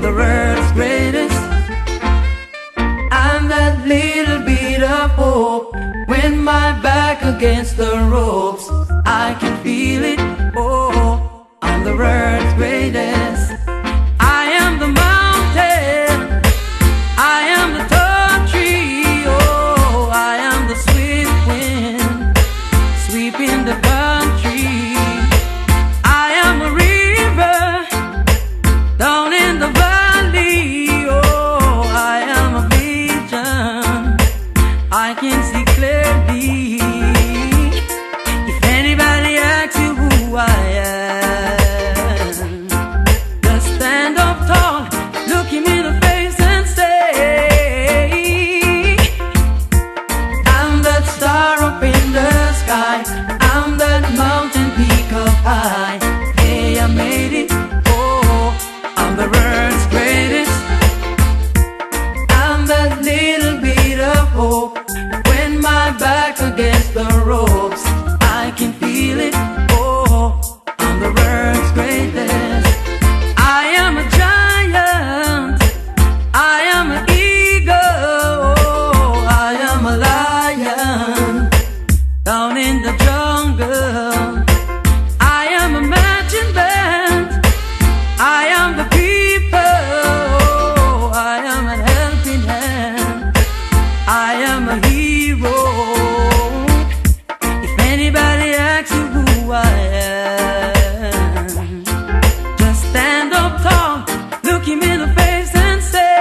the world's greatest. I'm that little bit of hope. When my back against the ropes, I can feel it. Oh, I'm the world's greatest. I am the mountain, I am the tall tree. Oh, I am the swift wind sweeping the country. I am a river down in the valley. Oh, I am a vision I can see clearly. If anybody asks you who I am, just stand up tall, look him in the face and say, I'm that star up in the sky, I'm that mountain peak up high. Hey, I made it. Oh, I'm the world's greatest. I'm that little bit of hope. When my back against the ropes, I can feel it. Oh, I'm the world's greatest. I am a giant, I am an eagle. Oh, I am a lion down in the jungle. I am a marching band, I am the people. Oh, I am a helping hand, I am a hero. If anybody asks you who I am, just stand up tall, look him in the face and say,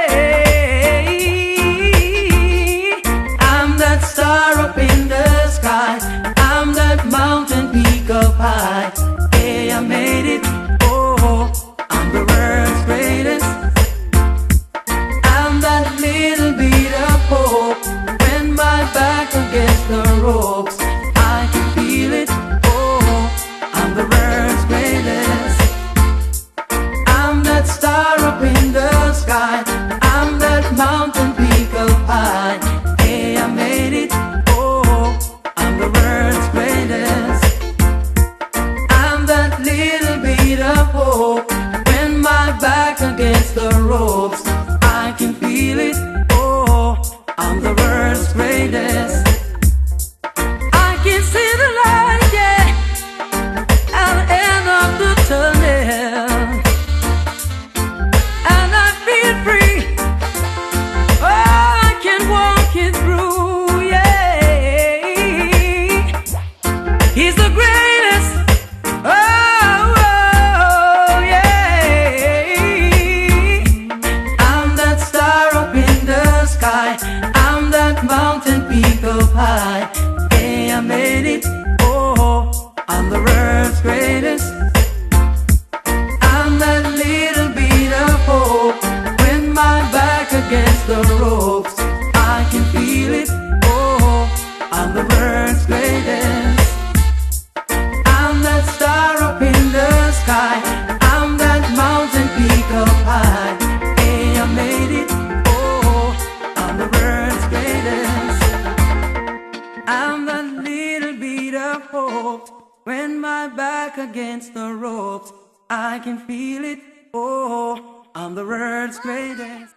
I'm that star up in the sky, I'm that mountain peak up high. Hey, I made it. Oh, I'm the world's greatest. I'm that little bit of hope. When my back against the ropes, I can feel it. Oh, I'm the world's greatest. I'm that star up in the sky, I'm that mountain peak up high. Hey, I made it. Oh, I'm the world's greatest. I'm that little bit of hope. When my back against the ropes, I can feel it. Oh, I'm the world's greatest. I can see the light, yeah, at the end of the tunnel, and I feel free. Oh, I can walk it through, yeah. He's the greatest. Oh, oh, yeah. I'm that star up in the sky, I'm that mountain peak up high. Hey, I made it. Oh, I'm the world's greatest. I'm that little bit of hope. When my back against the ropes, I can feel it. Oh, I'm the world's greatest. I'm that star up in the sky, I'm that mountain peak up high. Hey, I made it. Oh, I'm the world's greatest. I'm that little bit of hope. When my back against the ropes, I can feel it. Oh, I'm the world's greatest.